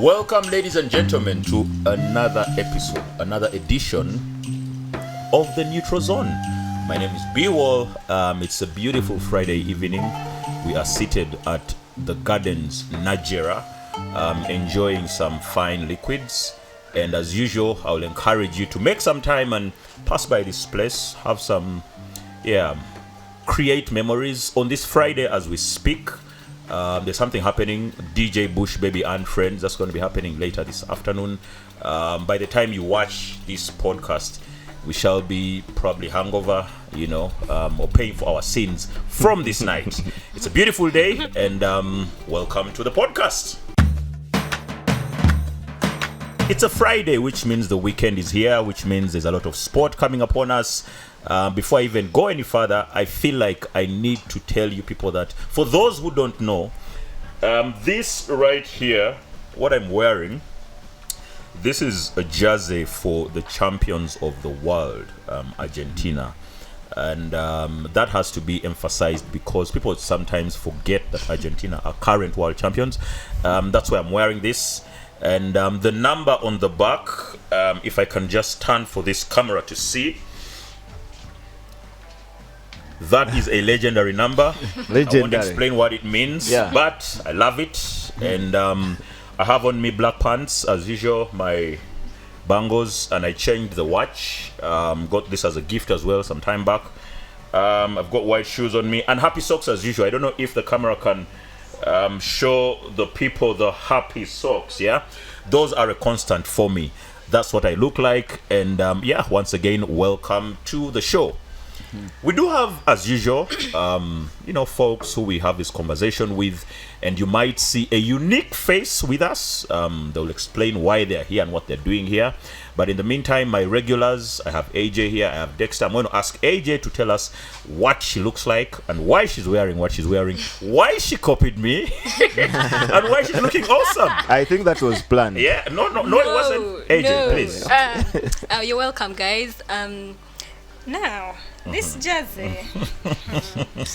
Welcome, ladies and gentlemen, to another episode, another edition of the Neutral Zone. My name is B-Wall. It's a beautiful Friday evening. We are seated at the Gardens, Nigeria, enjoying some fine liquids. And as usual, I will encourage you to make some time and pass by this place, have some, create memories on this Friday as we speak. There's something happening, DJ Bush Baby and Friends, that's going to be happening later this afternoon. By the time you watch this podcast, we shall be probably hungover, or paying for our sins from this night. It's a beautiful day, and welcome to the podcast. It's a Friday, which means the weekend is here, which means there's a lot of sport coming upon us. Before I even go any further, I feel like I need to tell you people that, for those who don't know, this right here, what I'm wearing, this is a jersey for the champions of the world, Argentina. And that has to be emphasized because people sometimes forget that Argentina are current world champions. That's why I'm wearing this. And the number on the back, if I can just stand for this camera to see, that is a legendary number. I won't explain what it means, but I love it. And I have on me black pants, as usual, my bangles, and I changed the watch. Got this as a gift as well some time back. I've got white shoes on me, and happy socks as usual. I don't know if the camera can show the people the happy socks. Those are a constant for me. That's what I look like. And once again, welcome to the show. We do have, as usual, folks who we have this conversation with, and you might see a unique face with us. They'll explain why they're here and what they're doing here. But in the meantime, my regulars, I have AJ here, I have Dexter. I'm going to ask AJ to tell us what she looks like and why she's wearing what she's wearing, why she copied me, and why she's looking awesome. I think that was planned. No, it wasn't. AJ, please. You're welcome, guys. Now, this jersey.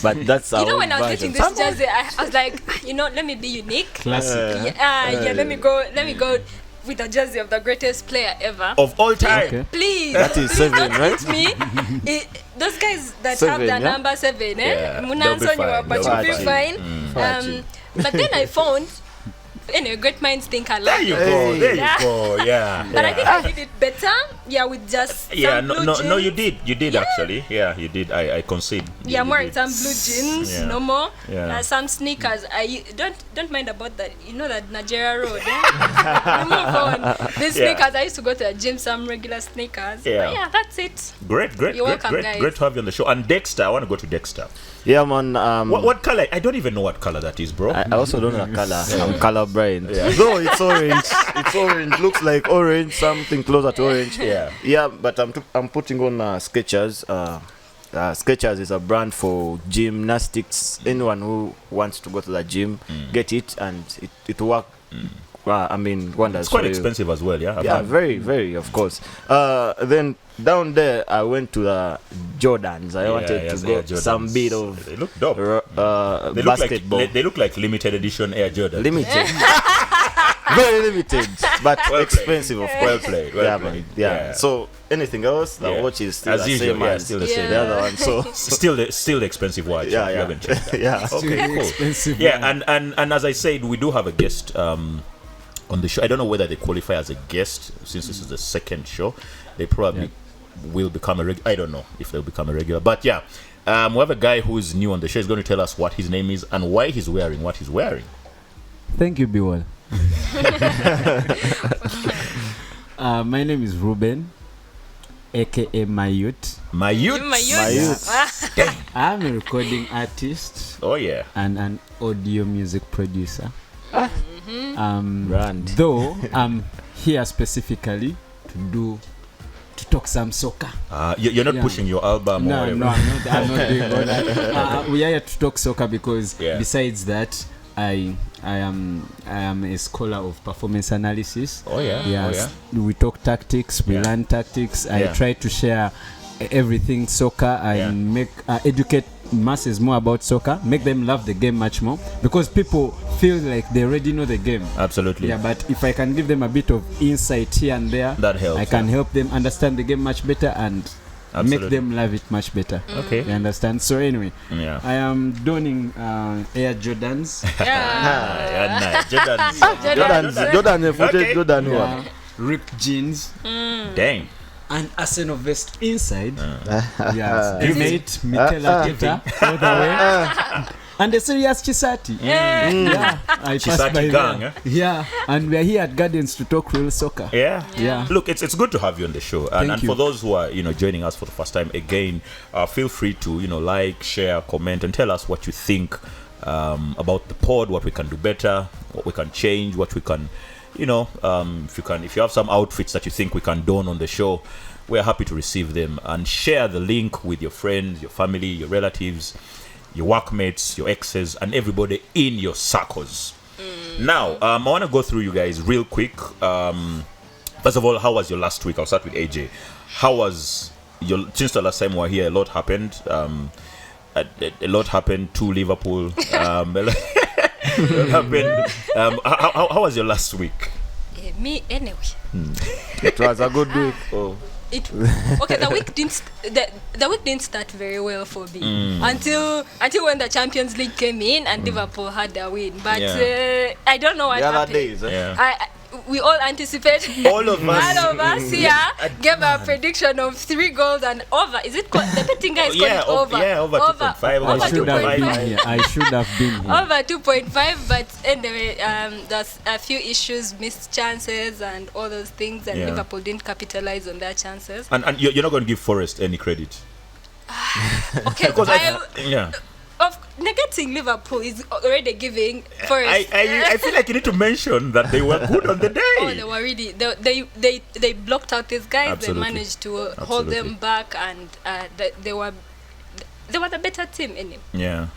But that's our when I was getting this jersey, I was like, let me be unique. Classic. Let me go with the jersey of the greatest player ever of all time. Okay. Please. That is 7, right? Me. Those guys that 7, have the number 7, They'll be fine. But then I found, great minds think alike. There you go. But I think I did it better. With just some blue jeans. No, you did actually. Yeah, you did. I concede. I'm wearing some blue jeans, no more. Some sneakers. I don't mind about that. That Nigeria road. Move on. These sneakers. I used to go to the gym. Some regular sneakers. But that's it. Great. You're welcome, guys. Great to have you on the show. And Dexter, I want to go to Dexter. Yeah, man. What color? I don't even know what color that is, bro. I also don't know the color. I'm colorblind. No, it's orange. It's orange. Looks like orange. Something closer to orange. Yeah, but I'm putting on Skechers. Skechers is a brand for gymnastics. Anyone who wants to go to the gym, get it, and it works. Wonders. It's quite expensive as well, very, very, of course. Then down there, I went to the Jordans. I wanted to go some bit of. They look dope. Basketball. They look like limited edition Air Jordan. Limited. Very limited, but expensive, of course. Well played. Yeah. So anything else? The watch is still as the usual, same still the same. The other one. So still the expensive watch. You haven't changed that. Okay, cool. Expensive and as I said, we do have a guest on the show. I don't know whether they qualify as a guest since this is the second show. They probably will become a regular. I don't know if they'll become a regular, but we have a guy who is new on the show. He's going to tell us what his name is and why he's wearing what he's wearing. Thank you, B-Wall. My name is Ruben, aka Mayut. I'm a recording artist. Oh yeah. And an audio music producer. brand. Though I'm here specifically to talk some soccer. You're not pushing your album or whatever. No, I'm not doing all that. We are here to talk soccer because besides that, I am a scholar of performance analysis. We talk tactics, we learn tactics. I try to share everything soccer and make educate masses more about soccer, make them love the game much more, because people feel like they already know the game. Absolutely. Yeah, but if I can give them a bit of insight here and there, that helps. I can help them understand the game much better and make them love it much better. Okay. You understand? So anyway, I am donning Air Jordans. Jordan. Ripped jeans. Dang. And Arsenal vest inside. Mate, Mikel Arteta all the way. And a serious Chisati. I passed by gang, Yeah, and we are here at Gardens to talk real soccer. Yeah. Look, it's good to have you on the show. And for those who are joining us for the first time, again, feel free to like, share, comment, and tell us what you think about the pod, what we can do better, what we can change, what we can, if you have some outfits that you think we can don on the show, we're happy to receive them, and share the link with your friends, your family, your relatives, your workmates, your exes, and everybody in your circles. Now, I want to go through you guys real quick. First of all, how was your last week? I'll start with AJ. How was since the last time we were here? A lot happened. A lot happened to Liverpool. A lot happened. How was your last week? Me anyway. It was a good week. The week didn't start very well for me until when the Champions League came in and Liverpool had their win. But I don't know what happened. Days, we all anticipate. All of us here gave a prediction of 3 goals and over. Is it called, the betting guys call it over? Yeah, over 2.5. Over 2.5. I should have been here. Over 2.5, but anyway, there's a few issues, missed chances and all those things, and Liverpool didn't capitalize on their chances. And you're not going to give Forest any credit. Okay, because of negating Liverpool is already giving Forest. I feel like you need to mention that they were good on the day. They were really they blocked out these guys. Absolutely. They managed to hold them back, and they were the better team in it. Yeah.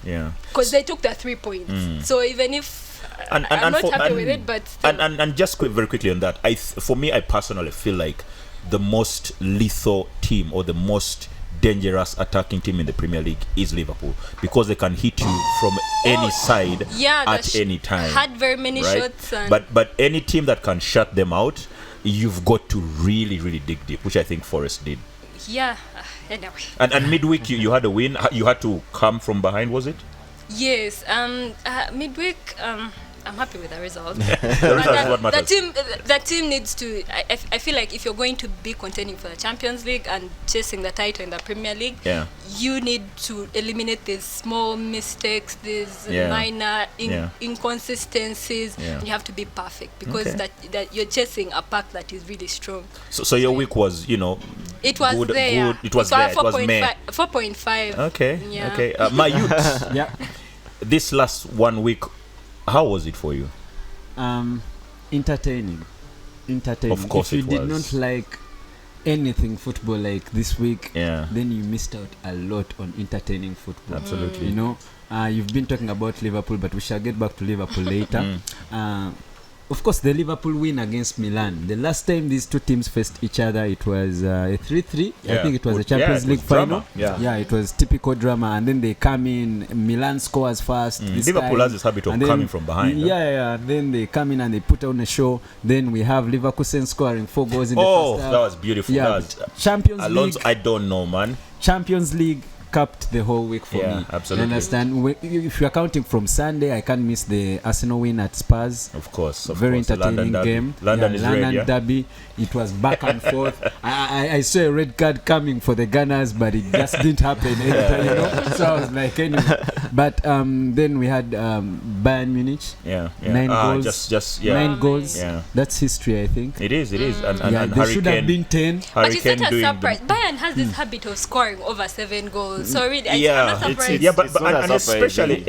Because they took the 3 points. So even if I'm not happy with it, but still. And just very quickly on that, for me, I personally feel like the most lethal team or the most dangerous attacking team in the Premier League is Liverpool, because they can hit you from any side at any time. Had very many shots. And but any team that can shut them out, you've got to really, really dig deep, which I think Forest did. Yeah, anyway. And midweek, you had a win. You had to come from behind, was it? Yes. Midweek, I'm happy with the result. The result is what matters. The team needs to. I feel like if you're going to be contending for the Champions League and chasing the title in the Premier League, you need to eliminate these small mistakes, these minor inconsistencies. You have to be perfect, because that you're chasing a pack that is really strong. So your week was, it was good, there. Good. It was there. It was May. 4.5. Okay. Yeah. Okay. My youth. This last 1 week, how was it for you? Entertaining. Of course, if you did not like anything football like this week, then you missed out a lot on entertaining football. Absolutely. You've been talking about Liverpool, but we shall get back to Liverpool later. Of course, the Liverpool win against Milan. The last time these two teams faced each other, it was a 3-3. I think it was a Champions League final. It was typical drama. And then they come in, Milan scores fast. Liverpool has this habit of coming from behind. Then they come in and they put on a show. Then we have Leverkusen scoring 4 goals in the first half. That was beautiful. Champions Alonso, League. I don't know, man. Champions League capped the whole week for me. Absolutely. You understand? If you're counting from Sunday, I can't miss the Arsenal win at Spurs. Of course. Very entertaining game. London Derby. It was back and forth. I saw a red card coming for the Gunners, but it just didn't happen. So I was like, anyway. But then we had Bayern Munich. 9 goals. Just 9 goals. That's history, I think. It is. And there should have been 10. But it's not a surprise. Bayern has this habit of scoring over 7 goals. So really, I'm not surprised. But especially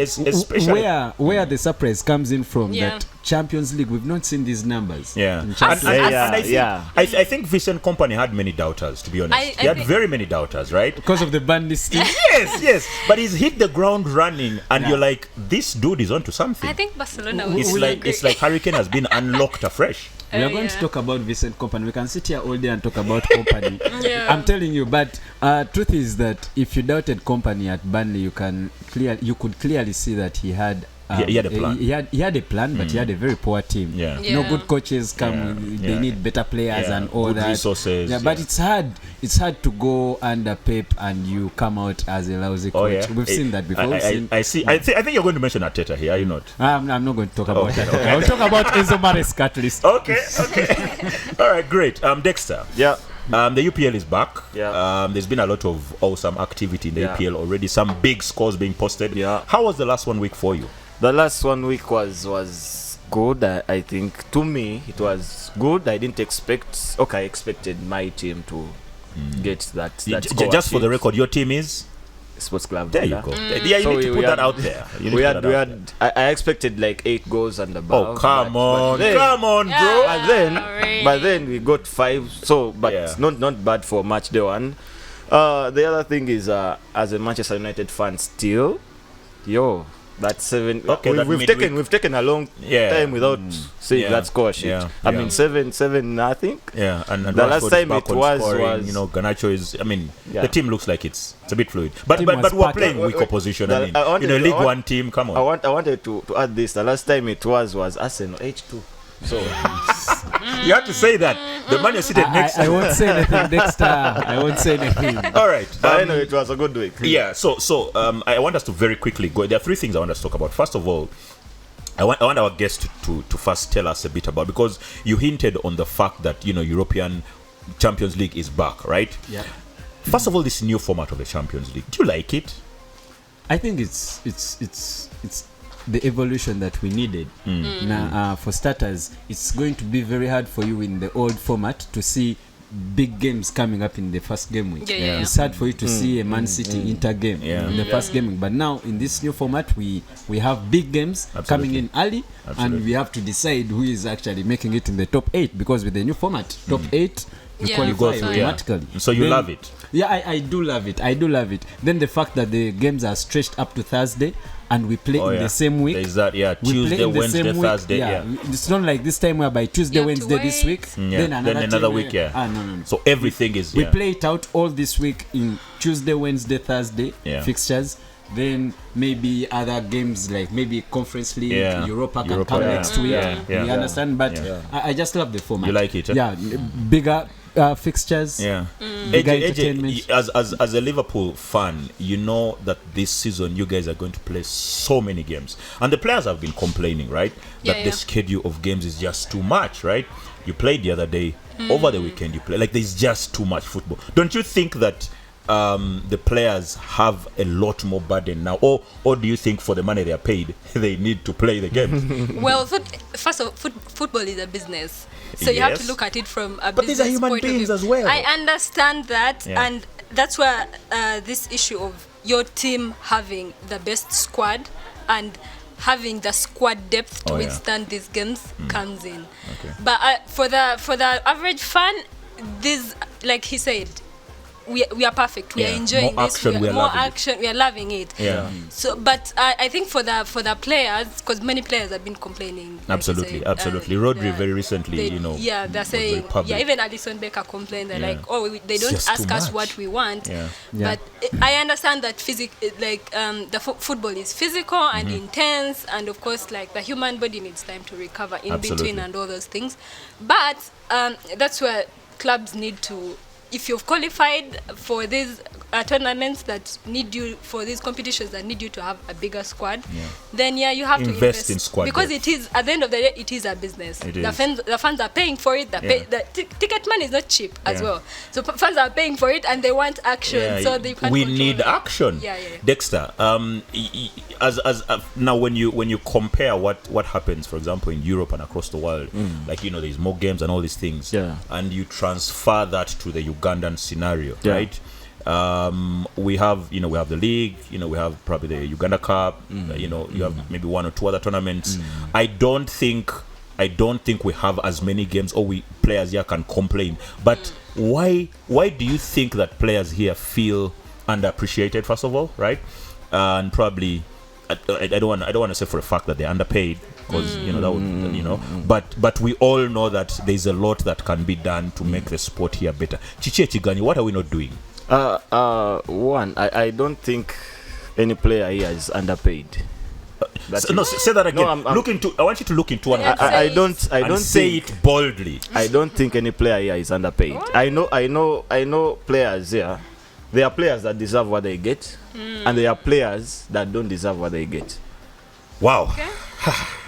where the surprise comes in from that Champions League, we've not seen these numbers. I think Vincent Kompany had many doubters, to be honest. He had very many doubters, right? Because of the Bundesliga. Yes. But he's hit the ground running, and you're like, this dude is onto something. I think Barcelona it's like Hurricane has been unlocked afresh. We are going to talk about Vincent Kompany. We can sit here all day and talk about Kompany. I'm telling you, but truth is that if you doubted Kompany at Burnley, you could clearly see that he had he had a plan. He had a plan, but he had a very poor team. Good coaches come. They need better players and all good that. Resources. But it's hard. It's hard to go under Pep and you come out as a lousy coach. We've seen that before. I see. I think you're going to mention Arteta here. Are you not? I'm not going to talk about that. I'll talk about Enzo Maresca at least. Okay. All right, great. Dexter. Yeah. The UPL is back. Yeah. There's been a lot of awesome activity in the UPL already. Some big scores being posted. Yeah. How was the last 1 week for you? The last 1 week was good. I think to me it was good. I didn't expect. Okay, I expected my team to get that score. Just for the record, your team is Sports Club. There you go. Yeah, you need to put that out there. I expected like 8 goals and above. Oh, come on, bro. But then we got 5. So, but not bad for match day 1. The other thing is, as a Manchester United fan, still, that's 7. Okay, we've taken a long time without seeing that score sheet. I mean 7 nothing. Yeah, and the last time it was Garnacho is. The team looks like it's a bit fluid. But we're playing weak opposition. League One team. Come on. I wanted to add this. The last time it was Arsenal H2. So you have to say that. The man is sitting next. I won't say anything next time. I won't say anything. All right. I know it was a good week. Yeah. So I want us to very quickly go. There are 3 things I want us to talk about. First of all, I want our guest to first tell us a bit about, because you hinted on the fact that European Champions League is back, right? Yeah. First of all, this new format of the Champions League. Do you like it? I think it's the evolution that we needed. Now, for starters, it's going to be very hard for you in the old format to see big games coming up in the first game week. It's hard for you to see a Man City Inter game in the first game week. But now in this new format, we have big games coming in early, and we have to decide who is actually making it in the top 8, because with the new format, top 8 you qualify automatically. So you love it. Yeah, I do love it. Then the fact that the games are stretched up to Thursday and we play in the same week. There's that, Tuesday, Wednesday, Thursday. It's not like this time whereby Tuesday, Wednesday this week, then another week. No. So everything is. We play it out all this week in Tuesday, Wednesday, Thursday fixtures. Then maybe other games like maybe Conference League, Europa can come next week. You understand? But I just love the format. You like it? Yeah, bigger fixtures. Bigger entertainment. As a Liverpool fan, you know that this season you guys are going to play so many games, and the players have been complaining, right? That the schedule of games is just too much, right? You played the other day, over the weekend you play. Like, there's just too much football. Don't you think that the players have a lot more burden now, or do you think for the money they are paid they need to play the game? Well, first of all, football is a business, so you have to look at it from a business point of view. But these are human beings as well. I understand that, and that's where this issue of your team having the best squad and having the squad depth to withstand these games comes in. But for the average fan, this, like he said, we are perfect. We are enjoying more this. Action, more action. We are loving it. So, but I think for the players, because many players have been complaining. Absolutely. Rodri very recently, they're saying, even Alisson Becker complained. They're like, they don't ask us what we want. But I understand that the football is physical and intense, and of course, like the human body needs time to recover in between and all those things. But that's where clubs need to. If you've qualified for these tournaments that need you, for these competitions that need you to have a bigger squad, then you have to invest in squad, because it is, at the end of the day, it is a business. The fans are paying for it. The ticket money is not cheap as well. So fans are paying for it and they want action. So they can't. We need action. Dexter, now when you compare what happens, for example, in Europe and across the world, there's more games and all these things, and you transfer that to the Ugandan scenario, right? We have the league, we have probably the Uganda Cup, you have maybe 1 or 2 other tournaments. I don't think we have as many games, or players here can complain. But why do you think that players here feel underappreciated, first of all, right? And probably I don't want to say for a fact that they're underpaid, because that would, but we all know that there's a lot that can be done to make the sport here better. Chiche Chigani, what are we not doing? One, I don't think any player here is underpaid. Say that again. No, I want you to look into one. I don't say it boldly. I don't think any player here is underpaid. What? I know players here. There are players that deserve what they get, and there are players that don't deserve what they get. Wow. Okay.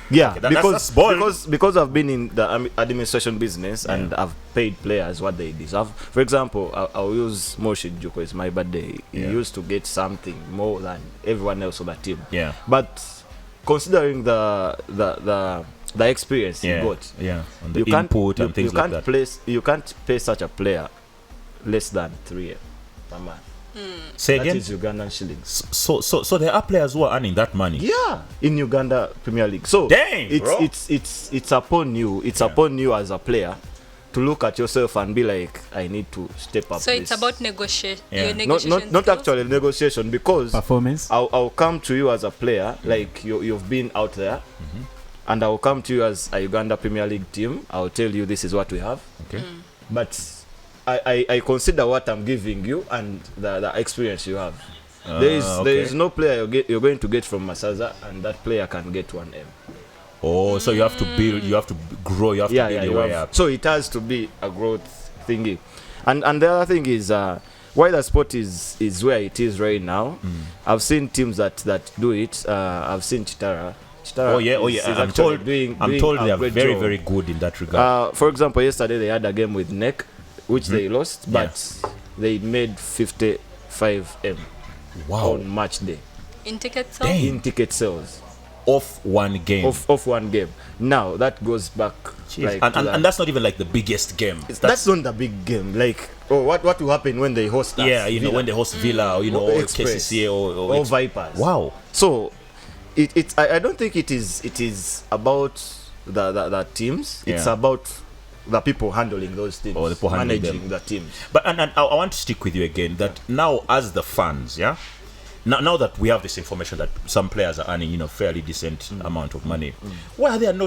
Yeah, okay, that's bold. because I've been in the administration business and I've paid players what they deserve. For example, I'll use Moshi Juko. It's my birthday. He used to get something more than everyone else on the team. Yeah. But considering the experience he got, and the input and things like that, you can't pay such a player less than 3 per month. Say again? That is Ugandan shillings. So there are players who are earning that money. Yeah, in Uganda Premier League. So dang, it's upon you. It's upon you as a player to look at yourself and be like, I need to step up. So it's about negotiation. Not actually negotiation, because performance. I'll come to you as a player, like you've been out there, and I'll come to you as a Uganda Premier League team. I'll tell you this is what we have. Okay. But I consider what I'm giving you and the experience you have. There is no player you're going to get from Masaza, and that player can get 1M. Oh, so you have to build, you have to grow, you have to build your way up. So it has to be a growth thingy. And the other thing is, why the sport is where it is right now, I've seen teams that do it. I've seen Chitara. Oh yeah. I'm told they are very, very good in that regard. For example, yesterday they had a game with NEC, which they lost, but they made 55M on match day. In ticket sales? In ticket sales. Off one game. Off one game. Now, that goes back. Like, and that's not even like the biggest game. That's not the big game. Like, what will happen when they host us? Yeah, when they host Villa, or KCCA or Vipers. Wow. So, I don't think it is about the teams. It's about the people handling those teams, or the people managing the teams. But and I want to stick with you again that now, as the fans, now that we have this information that some players are earning fairly decent amount of money, why are there no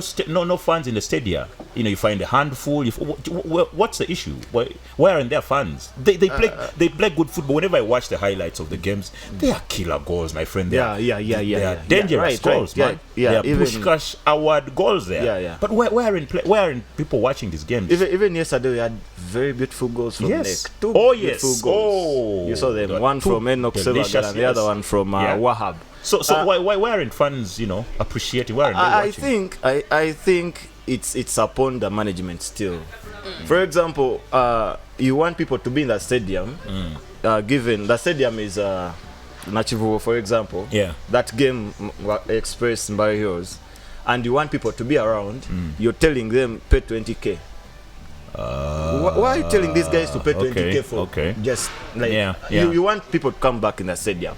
fans in the stadia? You find a handful. What's the issue? Why aren't there fans? They play good football. Whenever I watch the highlights of the games, they are killer goals, my friend. They are dangerous goals, man. They are push-cash award goals there. But why aren't people watching these games? Even yesterday we had very beautiful goals from NEC. Two beautiful goals. You saw them. One from Enoch Silva and the other one from Wahab. So why aren't fans appreciating? Why aren't they watching? I think it's upon the management still. For example, you want people to be in the stadium, given the stadium is Nachivuo, for example. That game Express Mbari Hills, and you want people to be around. You're telling them pay 20k. Why are you telling these guys to pay 20k for just like you want people to come back in the stadium?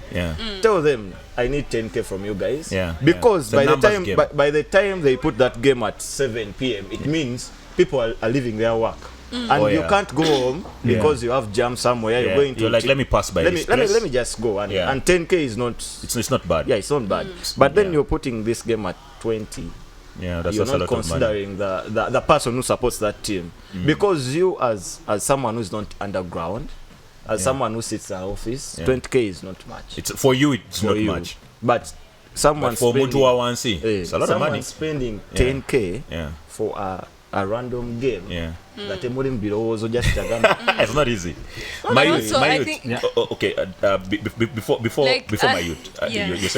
Tell them I need 10k from you guys. Because by the time they put that game at 7 p.m. it means people are leaving their work. And you can't go home because you have jam somewhere. You're going to let me pass by. Let me just go and 10k is not. It's not bad. Yeah, it's not bad. But then you're putting this game at 20. That's you're also not considering the person who supports that team, because you as someone who's not underground, as someone who sits in an office, 20k is not much. It's for you. It's not much. But someone for it's a lot of money. Spending 10k for a random game. That it's not easy. Before my youth, you're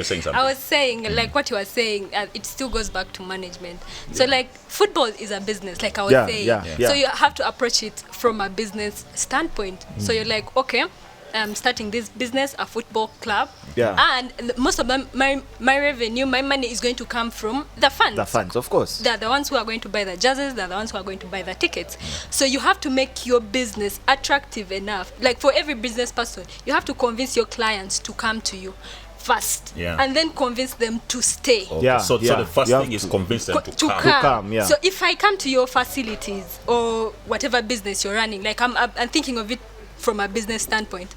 saying something. I was saying, like what you were saying, it still goes back to management. So like football is a business, like I was saying. So you have to approach it from a business standpoint. So you're like, okay, I'm starting this business, a football club, and most of my revenue, my money is going to come from the fans. The fans, of course. They're the ones who are going to buy the jerseys. They're the ones who are going to buy the tickets. So you have to make your business attractive enough. Like for every business person, you have to convince your clients to come to you first, and then convince them to stay. So the first thing is convince them to come. So if I come to your facilities or whatever business you're running, like I'm thinking of it from a business standpoint.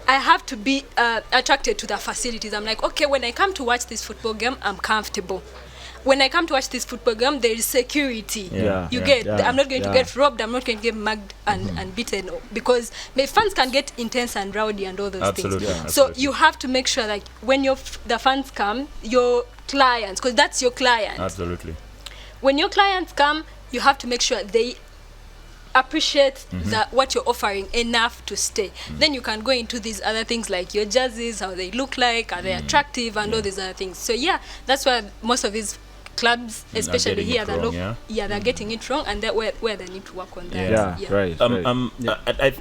I have to be attracted to the facilities. I'm like, okay, when I come to watch this football game, I'm comfortable. When I come to watch this football game, there is security. I'm not going to get robbed. I'm not going to get mugged and beaten, because my fans can get intense and rowdy and all those things. Yeah, so you have to make sure, like, when the fans come, your clients, because that's your client. Absolutely. When your clients come, you have to make sure they appreciate what you're offering enough to stay. Then you can go into these other things like your jerseys, how they look like, are they attractive, and all these other things. So that's why most of these clubs, especially here, they're getting it wrong, and that's where they need to work on that. Right.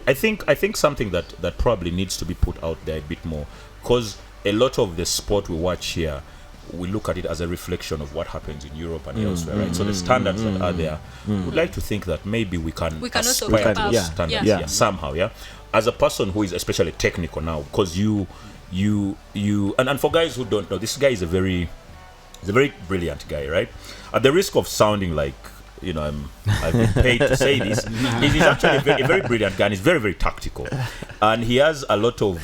I think something that probably needs to be put out there a bit more, because a lot of the sport we watch here, we look at it as a reflection of what happens in Europe and elsewhere, right? So the standards that are there, we'd like to think that maybe we can aspire to those standards somehow. As a person who is especially technical now, because you and for guys who don't know, this guy is a very brilliant guy, right? At the risk of sounding like, I've been paid to say this, he's actually a very brilliant guy, and he's very, very tactical, and he has a lot of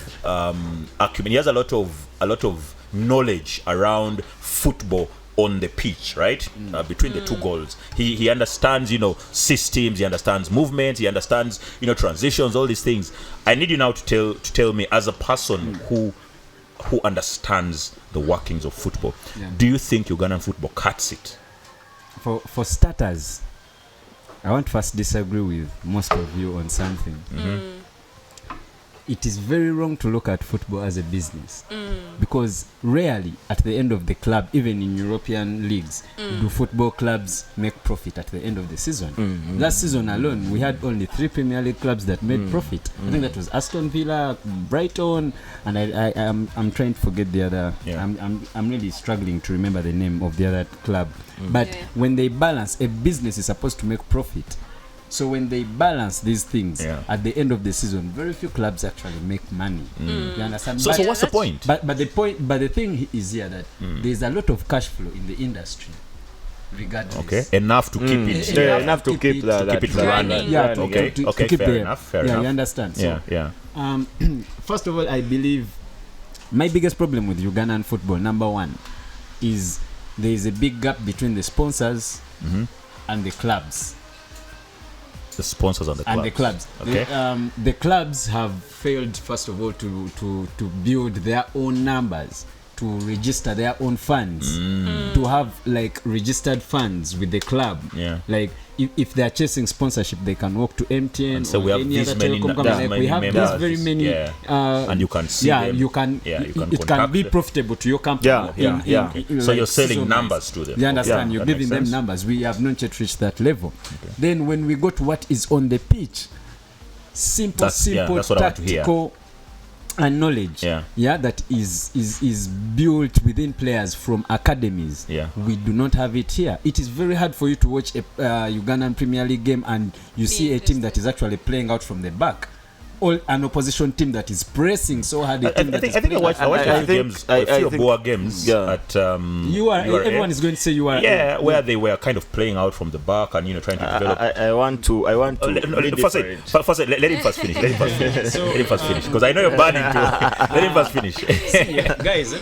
acumen. He has a lot of knowledge around football on the pitch, right? Between the two goals, he understands, systems. He understands movements. He understands, transitions. All these things. I need you now to tell me, as a person who understands the workings of football, do you think Ugandan football cuts it? For starters, I want to first disagree with most of you on something. It is very wrong to look at football as a business, because rarely at the end of the club, even in European leagues, do football clubs make profit at the end of the season. Last season alone, we had only 3 Premier League clubs that made profit. I think that was Aston Villa, Brighton, and I'm trying to forget the other. I'm really struggling to remember the name of the other club. But when they balance, a business is supposed to make profit. So when they balance these things at the end of the season, very few clubs actually make money. You understand? So what's the point? But the thing is here that there's a lot of cash flow in the industry, regardless. Okay, enough to keep it. Enough to keep it running. Yeah, to keep fair enough. You understand? So, first of all, I believe my biggest problem with Ugandan football, number one, is there is a big gap between the sponsors and the clubs. The sponsors and the clubs. Okay. The clubs have failed, first of all, to build their own numbers, to register their own funds, to have like registered funds with the club. Like if they are chasing sponsorship, they can walk to MTN and so or we have any other many, telecom company. Like we have this very many, and you can see them. It can be profitable to your company. So you're selling numbers to them. You understand? You're giving them numbers. We have not yet reached that level. Then when we go to what is on the pitch, simple tactical and knowledge that is built within players from academies. We do not have it here. It is very hard for you to watch a Ugandan Premier League game and you see a team that is actually playing out from the back, or an opposition team that is pressing so hard. I think I watched a few Boa games at everyone is going to say you are where they were kind of playing out from the back and trying to develop. I want to first let him first finish. Let him first finish because I know you're burning too. Let him first finish. Guys,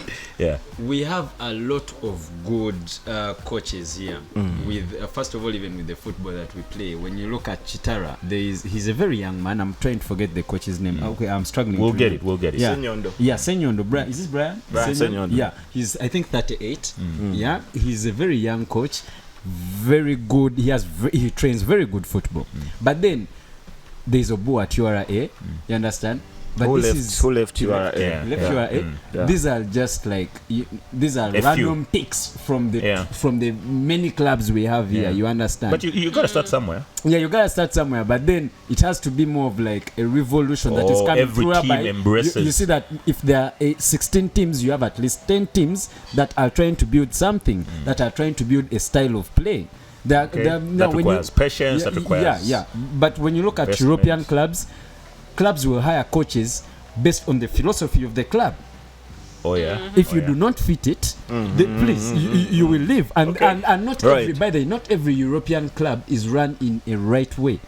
we have a lot of good coaches here. With first of all, even with the football that we play, when you look at Chitara, he's a very young man. I'm trying to forget the coach's name. Okay, I'm struggling. We'll get it. Yeah. Senyondo. Senyondo. Is this Brian? Brian Senyondo. Yeah, he's I think 38. Yeah, he's a very young coach. Very good. He trains very good football. But then there's Obu at URA. You understand? But who left URA? These are just like random picks from the many clubs we have here. You understand? But you gotta start somewhere. Yeah, you gotta start somewhere. But then it has to be more of like a revolution that is coming every through. Team embraces. You see that if there are 16 teams, you have at least 10 teams that are trying to build something, that are trying to build a style of play. That requires patience. That requires But when you look at European clubs will hire coaches based on the philosophy of the club. If you do not fit it, please, you will leave. And not everybody, not every European club is run in a right way.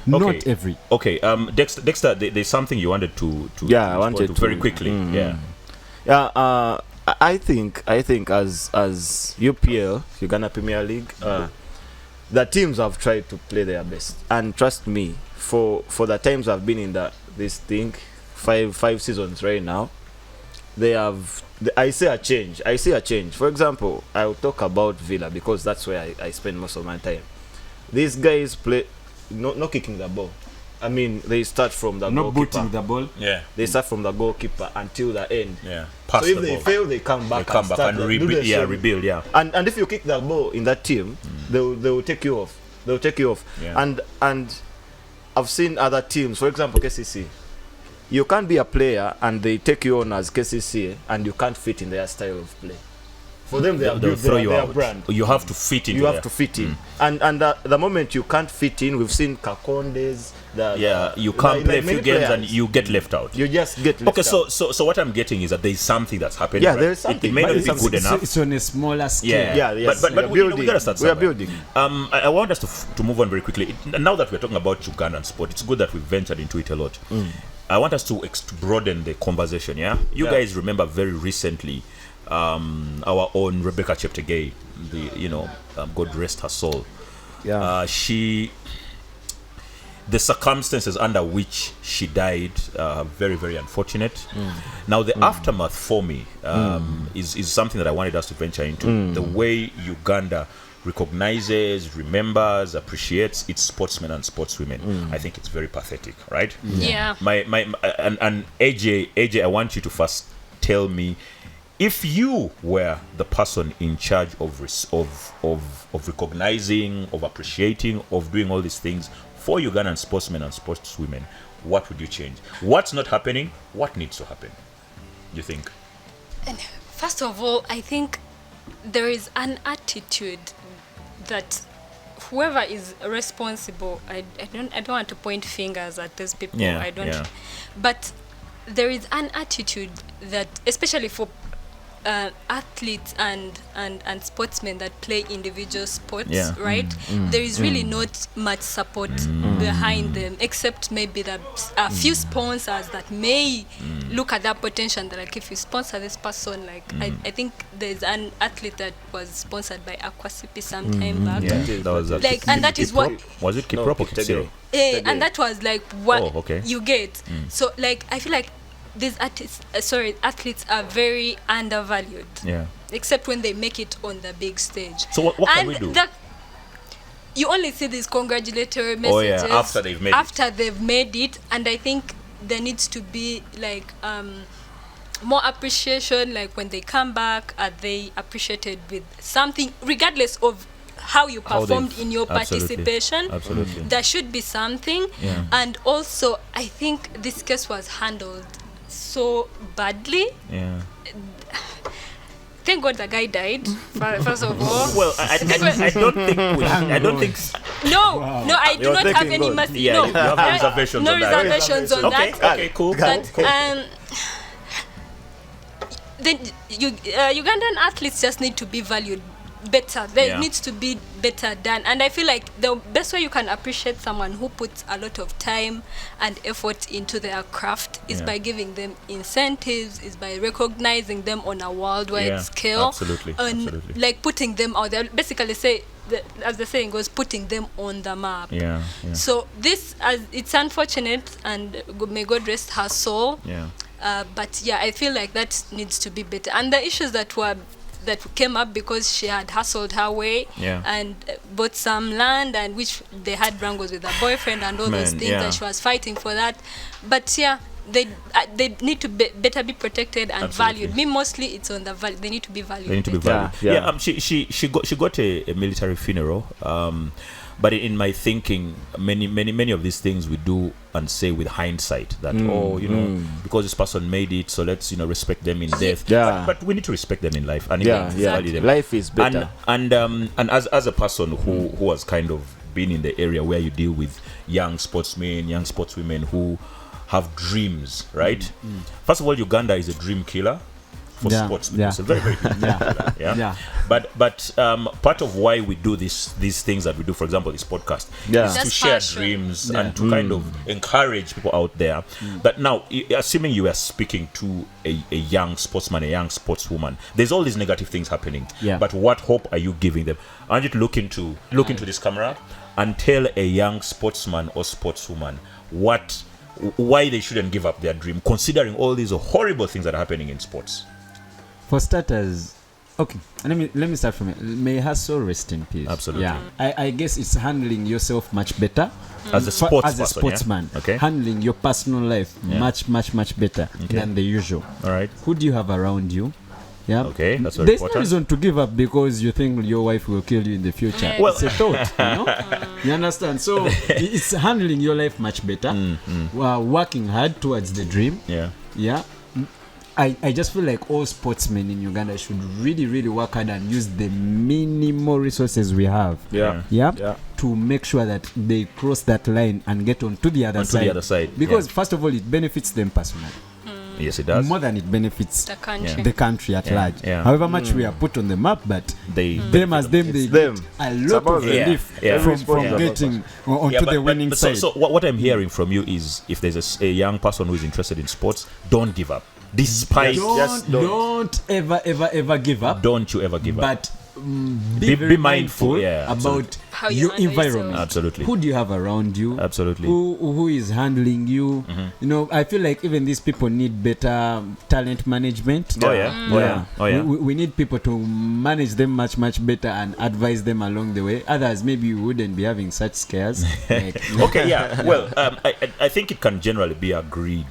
Not every. Okay. Dexter, there's something you wanted to I wanted to very quickly. I think as UPL, Uganda Premier League, the teams have tried to play their best, and trust me, for the times I've been in this thing, five seasons right now, I see a change. For example, I'll talk about Villa because that's where I spend most of my time. These guys play not kicking the ball. I mean, they start from the goalkeeper. Not booting the ball. They start from the goalkeeper until the end. Pass so if they fail, they come back and rebuild. And if you kick the ball in that team, they will take you off. And I've seen other teams, for example, KCC. You can't be a player and they take you on as KCC and you can't fit in their style of play. For them, they'll throw you out. Brand. You have to fit in. And the moment you can't fit in, we've seen Kakondes. You can't play a few games and you get left out. You just get left out. Okay, so what I'm getting is that there's something that's happening. There is something. It may not be good enough. It's on a smaller scale. But we gotta start somewhere. We are building. I want us to move on very quickly. Now that we're talking about Ugandan sport, it's good that we've ventured into it a lot. I want us to broaden the conversation. You guys remember very recently our own Rebecca Cheptegei, God rest her soul. The circumstances under which she died are very, very unfortunate. Now, the aftermath for me is something that I wanted us to venture into. The way Uganda recognizes, remembers, appreciates its sportsmen and sportswomen. I think it's very pathetic, right? And AJ, I want you to first tell me, if you were the person in charge of recognizing, of appreciating, of doing all these things for Ugandan sportsmen and sportswomen, what would you change? What's not happening? What needs to happen? Do you think? And first of all, I think there is an attitude that whoever is responsible, I don't want to point fingers at these people. But there is an attitude that, especially for athletes and sportsmen that play individual sports, right? There is really not much support behind them, except maybe a few sponsors that may look at that potential. That, like, if you sponsor this person, like I think there's an athlete that was sponsored by Aquasipi some time back. That was and that is what was it? Kiprop or Kipsiro? And that was like what you get. So like I feel like these athletes are very undervalued. Except when they make it on the big stage. So what can we do? You only see these congratulatory messages after they've made it, and I think there needs to be like more appreciation. Like when they come back, are they appreciated with something, regardless of how you performed in your participation? Absolutely. There should be something. And also, I think this case was handled so badly. Thank God the guy died. First of all, well, I don't think. No, I do not have any mercy. You have reservations on that. Reservations on that. Okay, cool. The Ugandan athletes just need to be valued better. There needs to be better done, and I feel like the best way you can appreciate someone who puts a lot of time and effort into their craft is by giving them incentives, is by recognizing them on a worldwide scale, absolutely. Like putting them out there. Basically, as the saying goes, putting them on the map. So this, it's unfortunate, and may God rest her soul. But I feel like that needs to be better. And the issues that came up because she had hustled her way and bought some land, and which they had wrangles with her boyfriend and all those things, and she was fighting for that. But they need to better be protected and valued. Me, mostly it's on the value. They need to be valued. She got a military funeral. But in my thinking, many of these things we do and say with hindsight that because this person made it, so let's respect them in death. But we need to respect them in life and value them. Life is better. And as a person who has kind of been in the area where you deal with young sportsmen, young sportswomen who have dreams, right? First of all, Uganda is a dream killer. for sports. It's a very, very huge thing for that. Yeah. But part of why we do these things that we do, for example, this podcast, is to share dreams and to kind of encourage people out there. But now, assuming you are speaking to a young sportsman, a young sportswoman, there's all these negative things happening. But what hope are you giving them? I want you to look into this camera and tell a young sportsman or sportswoman why they shouldn't give up their dream, considering all these horrible things that are happening in sports. For starters, okay, let me start from it. May her soul rest in peace. Absolutely. Yeah, I guess it's handling yourself much better as a sportsman. Yeah? Okay. Handling your personal life much better than the usual. All right. Who do you have around you? Yeah. Okay, that's very There's important. no reason to give up because you think your wife will kill you in the future. Well, it's a thought, you understand? So it's handling your life much better, working hard towards the dream. Yeah. I just feel like all sportsmen in Uganda should really work hard and use the minimal resources we have. To make sure that they cross that line and get on to the other side. Because first of all, it benefits them personally. Yes, it does. More than it benefits the country at large. However much we are put on the map, but they get a lot of relief from getting onto the winning side. So what I'm hearing from you is, if there's a young person who is interested in sports, don't give up. Despite don't ever give up. Don't you ever give up. But be very mindful about how your environment. Absolutely. Who do you have around you? Absolutely. Who is handling you? You know, I feel like even these people need better talent management. We need people to manage them much better and advise them along the way. Others maybe you wouldn't be having such scares. Well, I think it can generally be agreed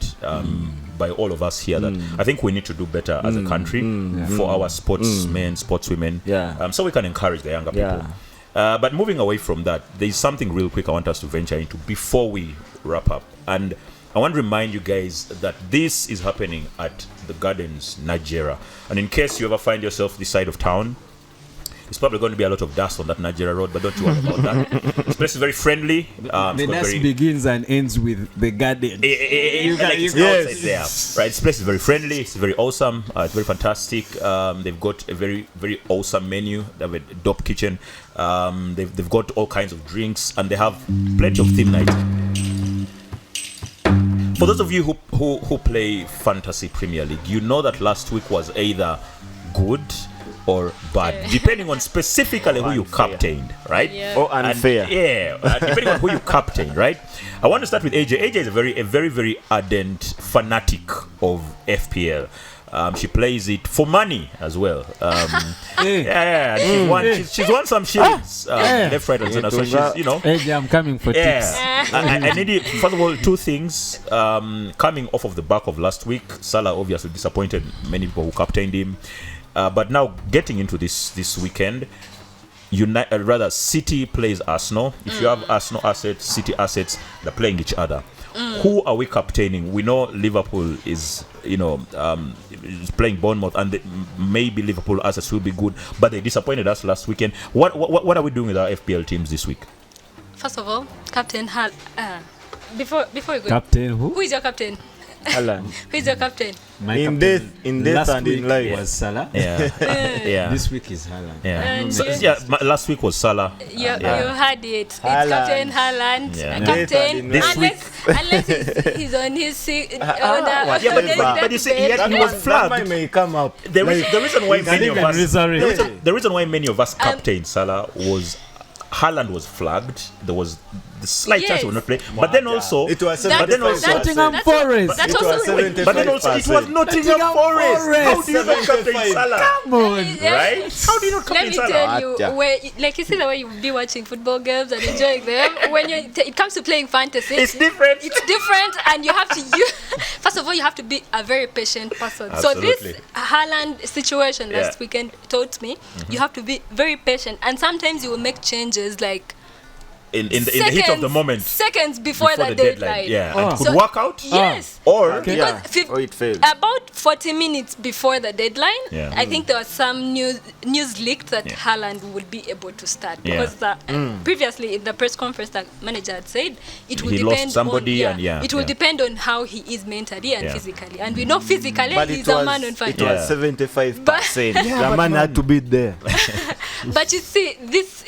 by all of us here that I think we need to do better as a country for our sportsmen, sportswomen, so we can encourage the younger people. But moving away from that, there's something real quick I want us to venture into before we wrap up. And I want to remind you guys that this is happening at the Gardens, Nigeria. And in case you ever find yourself this side of town, it's probably going to be a lot of dust on that Nigeria road, but don't you worry about that. This place is very friendly. The dust begins and ends with the garden. Outside there, right? This place is very friendly. It's very awesome. It's very fantastic. They've got a very, very awesome menu. They have a dope kitchen. They've got all kinds of drinks, and they have plenty of theme nights. For those of you who play Fantasy Premier League, you know that last week was either good or bad, depending on specifically who you captained, right? Or unfair. Depending on who you captained, right? I want to start with AJ. AJ is a very ardent fanatic of FPL. She plays it for money as well. She's won some shillings, left, right, and center. So she's, AJ, I'm coming for tips. I need, first of all, two things. Coming off of the back of last week, Salah obviously disappointed many people who captained him. But now getting into this weekend, City plays Arsenal. If you have Arsenal assets, City assets, they're playing each other. Who are we captaining? We know Liverpool is playing Bournemouth, and maybe Liverpool assets will be good, but they disappointed us last weekend. What are we doing with our FPL teams this week? First of all, Captain before you go. Captain who? Who is your captain? Haaland. Who is your captain? In death and in life was Salah. This week is Haaland. Last week was Salah. You had it. It's Captain Haaland. Captain. Unless he's on his but you see, he was flagged. That may come up. The reason why many of us captained Salah was Haaland was flagged. There was the slight chance he would not play, but then also it was Nottingham Forest. But then also it was Nottingham Forest. How do you not captain Salah? Come on, right? How do you not captain Salah? Let me tell you, like you see the way you be watching football games and enjoying them. When it comes to playing fantasy, it's different. And you have to first of all, you have to be a very patient person. Absolutely. So this Haaland situation last weekend taught me you have to be very patient, and sometimes you will make changes like in the heat of the moment. Seconds before the deadline. Yeah, and could work out. Yes. Or or it fails. About 40 minutes before the deadline, Yeah. I think there was some news leaked that Haaland would be able to start because previously in the press conference, the manager had said it will depend somebody on it will depend on how he is mentally and physically, and we know physically But he's a man on fire. It was 75%. The man had to be there. But you see, this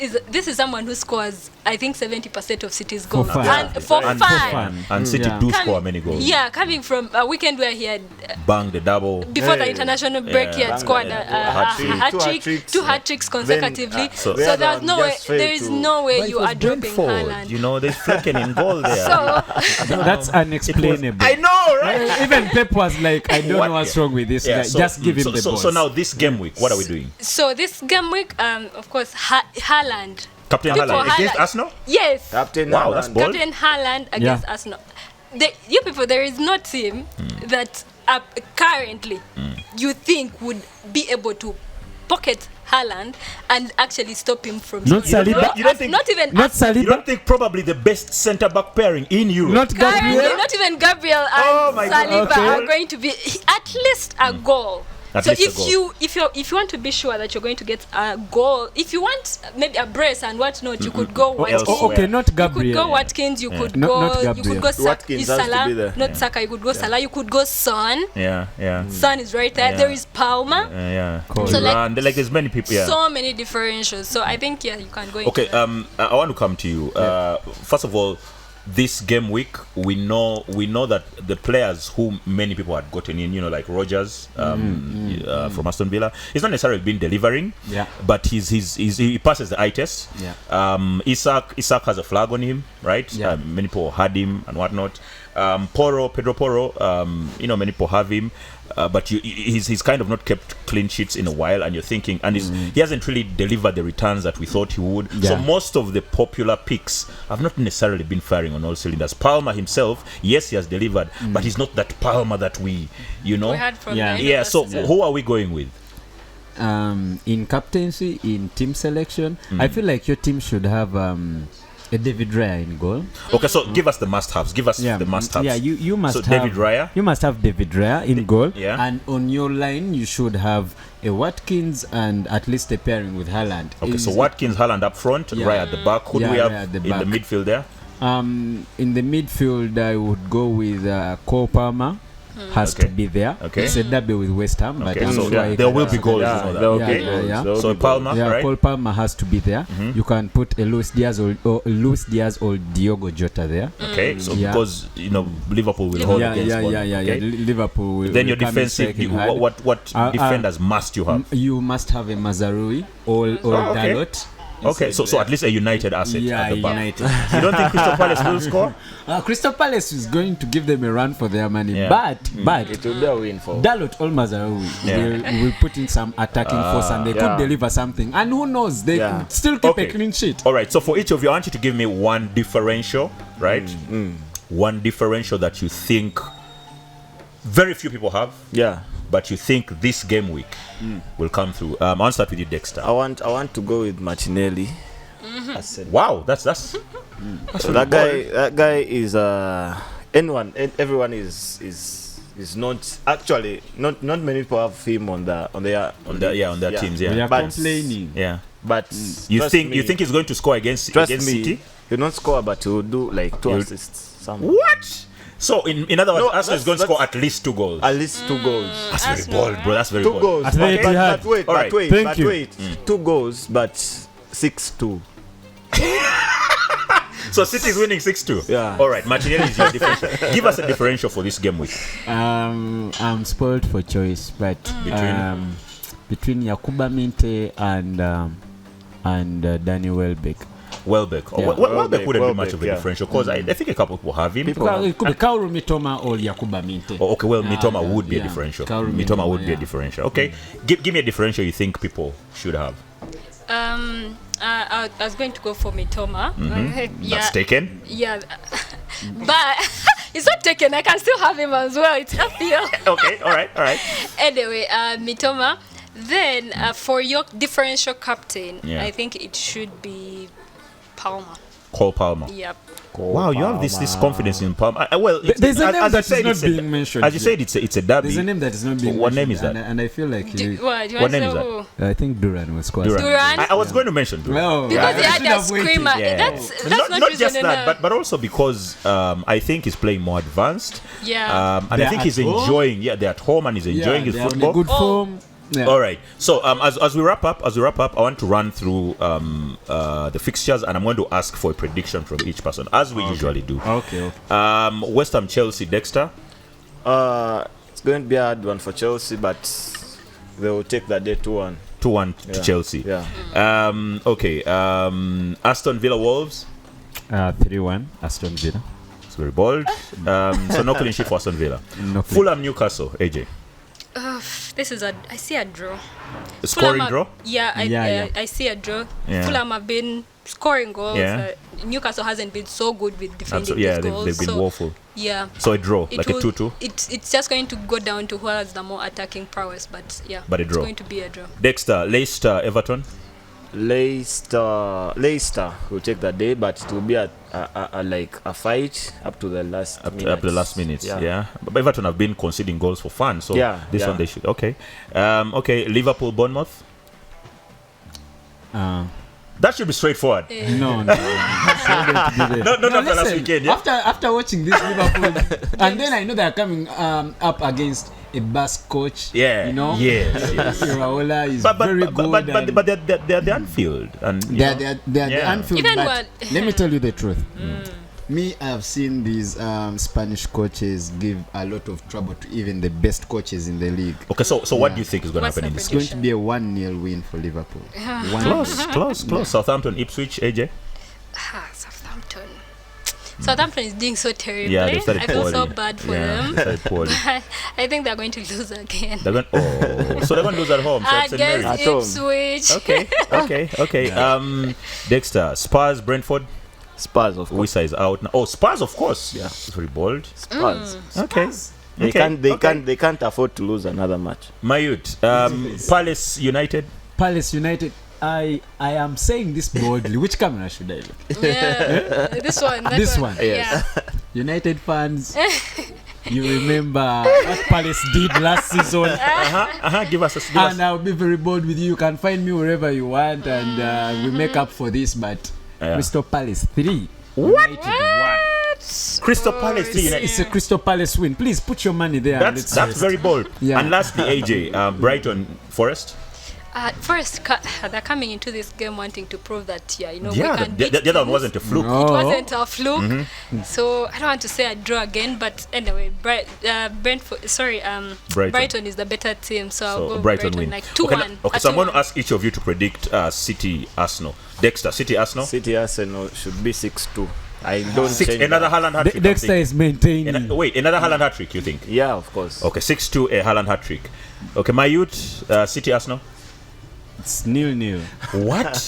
is someone who scores, I think, 70% of City's goals. fun. For fun. And City do score many goals. Yeah, coming from a weekend where he had banged the double. before the international break, he had scored a hat-trick, two hat-tricks consecutively. So there's no way, there is no way you are dropping Haaland. You know, there's Flecken in goal there. So that's unexplainable. I know, right? Even Pep was like, I don't know what's wrong with this guy. Just give him the ball. So now this game week, what are we doing? So this game week, of course, Haaland. Captain Haaland against Arsenal? Yes. Captain Wow, that's bold. Captain Haaland against Arsenal. You people, there is no team that currently you think would be able to pocket Haaland and actually stop him from Not scoring. Saliba. You don't think? Not even Not Saliba. You don't think probably the best centre back pairing in Europe? Not currently, Gabriel. not even Gabriel and Oh my God. Saliba Okay. are going to be at least a goal. At So least a goal. if you want to be sure that you're going to get a goal, if you want maybe a brace and whatnot, you could go Watkins. Okay, not You could Gabriel. go Watkins. You could Not go. You Gabriel. could go Watkins has to be Salah. there. Not Saka. You could go Salah. You could go Son. Yeah. Son is right there. Yeah. There is Palmer. Yeah. So like- And like there's many people. Yeah. So many differentials. So I think you can go. Okay. Into that. I want to come to you. First of all, this game week, we know that the players who many people had gotten in, like Rogers from Aston Villa, he's not necessarily been delivering. Yeah. But he passes the eye test. Yeah. Isak has a flag on him, right? Yeah. Many people had him and whatnot. Pedro Porro, many people have him. But he's kind of not kept clean sheets in a while, and you're thinking, and he hasn't really delivered the returns that we thought he would. Yeah. So most of the popular picks have not necessarily been firing on all cylinders. Palmer himself, yes, he has delivered, but he's not that Palmer that we had from the end of Yeah. the So season. who are we going with? In captaincy, in team selection, I feel like your team should have a David Raya in goal. Okay, so give us the must-haves. Give us the must-haves. Yeah, you must So have David Raya. You must have David Raya in goal. Yeah. And on your line, you should have a Watkins and at least a pairing with Haaland. Okay, so Watkins, Haaland up front, Yeah. Raya at the back. Who do Yeah, we have Raya at the in the back. midfield there? In the midfield, I would go with Cole Palmer. Has to be there. Okay. It's a derby with West Ham, but Okay, I'm so sure I there can will be consider goals. that. You know that. There will Okay. be goals. Yeah. There will So be Palmer, Yeah, right? Cole Palmer has to be there. You can put a Luis Diaz or Diogo Jota there. Okay, so Yeah. because Liverpool will hold Yeah, against yeah, one. yeah, yeah, Okay? yeah. Liverpool will. Then your will come in defensive, striking hard. what defenders must you have? You must have a Mazarui or okay. Dalot. Okay, so at least a United asset Yeah, at the back. United. You don't think Crystal Palace will score? Crystal Palace is going to give them a run for their money, Yeah. but It will be a win for. Dalot or Mazaraoui will put in some attacking force and they could deliver something. And who knows, they could still keep a clean sheet. All right, so for each of you, I want you to give me one differential, right? One differential that you think very few people have, Yeah. but you think this game week will come through. I'll start with you, Dexter. I want to go with Martinelli. Wow, that's So that guy is everyone is not actually not many people have him on their teams. Yeah, We are But- complaining. yeah. But You trust think me, you think he's going to score against trust against me, City? he'll not score, but he'll do like two assists. Something. What? So in other words, No, Arsenal is going to that's- score at least 2 goals. At least 2 goals. That's very Arsenal, bold, bro. That's very Two bold. goals. That's very hard. But wait, All right. Thank you. 2 goals, but 6-2. So City is winning 6-2. Yeah. All right, Martinelli is your differential. Give us a differential for this game week. I'm spoiled for choice, but between Yakuba Minte and Danny Welbeck. Welbeck. Yeah. Welbeck wouldn't be much of a yeah. differential because I think a couple of people have him. It could be Kaoru Mitoma or Yakuba Minte. Oh, okay, well, Mitoma Yeah, would be a yeah. differential. Kaoru Mitoma would Mitoma, be a yeah. differential. Okay, give me a differential you think people should have. I was going to go for Mitoma. That's taken. Yeah, but it's not taken. I can still have him as well. It's uphill. Okay, all right. Anyway, Mitoma. Then for your differential captain, Yeah. I think it should be Palmer. Cole Palmer. Yep. Wow, you have this confidence in Palmer. Well, there's a name that is not being mentioned. As you said, it's a derby. There's a name that is not being mentioned. What name is that? And I feel like what name is that? I think Duran was quite. Duran. I was going to mention Duran. No, because he had a screamer. That's not just that, but also because I think he's playing more advanced. Yeah. And I think he's enjoying. Yeah, they're at home and he's enjoying his football. Good form. Yeah. All right. So as we wrap up, I want to run through the fixtures, and I'm going to ask for a prediction from each person, as we usually do. Okay. West Ham, Chelsea, Dexter. It's going to be a hard one for Chelsea, but they will take that day 2-1. 2-1 to Chelsea. Yeah. Okay. Aston Villa, Wolves. 3-1 Aston Villa. It's very bold. So no clean sheet for Aston Villa. Fulham, Newcastle, AJ. I see a draw. A scoring draw? I see a draw. Yeah. Fulham have been scoring goals. Yeah. Newcastle hasn't been so good with defending these goals. They've been woeful. Yeah. So a draw, like a 2-2? It's just going to go down to who has the more attacking prowess, but yeah. But a draw. It's going to be a draw. Dexter, Leicester, Everton. Leicester will take that day, but it will be like a fight up to the last minute. Up to the last minutes, yeah. But Everton have been conceding goals for fun, so this one they should. Okay. Liverpool, Bournemouth. That should be straightforward. No. Not after last weekend. Yeah? After watching this Liverpool, and then I know they are coming up against a Basque coach. Yeah, you know. Yes. Raola is very good. But they're the Anfield, and they're the Anfield. But let me tell you the truth. Me, I have seen these Spanish coaches give a lot of trouble to even the best coaches in the league. Okay, so what do you think is going to happen in this game? It's going to be a 1-0 win for Liverpool. Close. Southampton, Ipswich, AJ. Southampton is doing so terribly. Yeah, I feel so bad for them. I think they're going to lose again. So they're going to lose at home. So against Ipswich. Okay. Dexter, Spurs, Brentford. Spurs, of course. Wisa is out now. Oh, Spurs, of course. Yeah, it's very bold. Spurs. Okay. They can't afford to lose another match. My youth, Palace United. I am saying this boldly. Which camera should I look? Yeah, this one. Yes. United fans, you remember what Palace did last season. Give us. And I'll be very bold with you. You can find me wherever you want, and we make up for this. But Crystal Palace 3. What? United 1. Crystal Palace 3. It's a Crystal Palace win. Please put your money there. That's very bold. Yeah. And lastly, AJ, Brighton, Forest. Forest, they're coming into this game wanting to prove that we can beat the other one wasn't a fluke. No. It wasn't a fluke. Mm-hmm. So I don't want to say a draw again, but anyway, Brighton is the better team, so I'll go Brighton win. Like 2-1. Okay, so I'm going to ask each of you to predict City Arsenal. Dexter, City Arsenal should be 6-2. I don't think another Haaland hat trick. Dexter is maintaining. Another Haaland hat trick, you think? Yeah, of course. Okay, 6-2, a Haaland hat trick. Okay, my youth, City Arsenal. It's 0-0. What? It's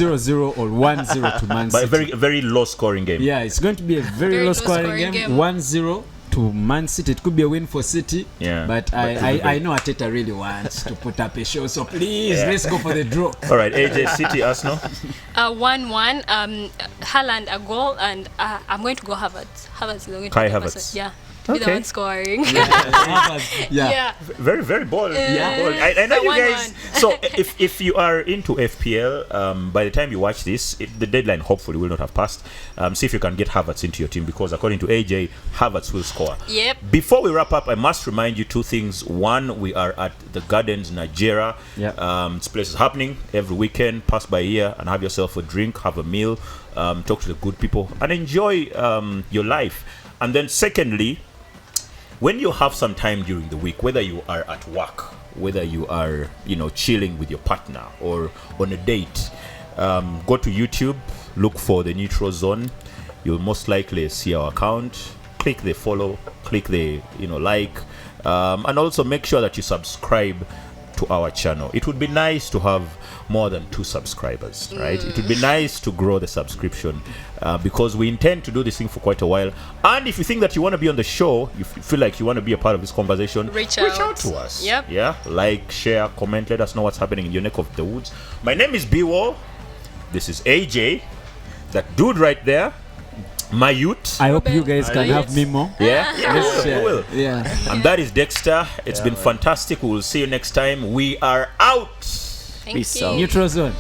0-0 or 1-0 to Man City. But a very low scoring game. Yeah, it's going to be a very low scoring game. 1-0 to Man City. It could be a win for City. Yeah. But I know Arteta really wants to put up a show. So please, let's go for the draw. All right, AJ, City, Arsenal. 1-1. Haaland a goal, and I'm going to go Havertz. Havertz is going to Kai Havertz. Yeah. Be the one scoring. Yeah. Very, very bold. I know you guys. So if you are into FPL, by the time you watch this, the deadline hopefully will not have passed. See if you can get Havertz into your team, because according to AJ, Havertz will score. Yep. Before we wrap up, I must remind you two things. One, we are at the Gardens, Nigeria. Yep. This place is happening every weekend. Pass by here and have yourself a drink, have a meal, talk to the good people, and enjoy your life. And then secondly, when you have some time during the week, whether you are at work, whether you are, chilling with your partner or on a date, go to YouTube, look for the Neutral Zone. You'll most likely see our account. Click the follow, click the like, and also make sure that you subscribe to our channel. It would be nice to have more than 2 subscribers, right? It would be nice to grow the subscription, because we intend to do this thing for quite a while. And if you think that you want to be on the show, you feel like you want to be a part of this conversation, reach out to us. Yep. Yeah, like, share, comment, let us know what's happening in your neck of the woods. My name is B-Wall. This is AJ. that dude right there, my youth. I hope you guys can have me more. Yeah, we will. And that is Dexter. It's been fantastic. We will see you next time. We are out. Thank you. Neutral Zone.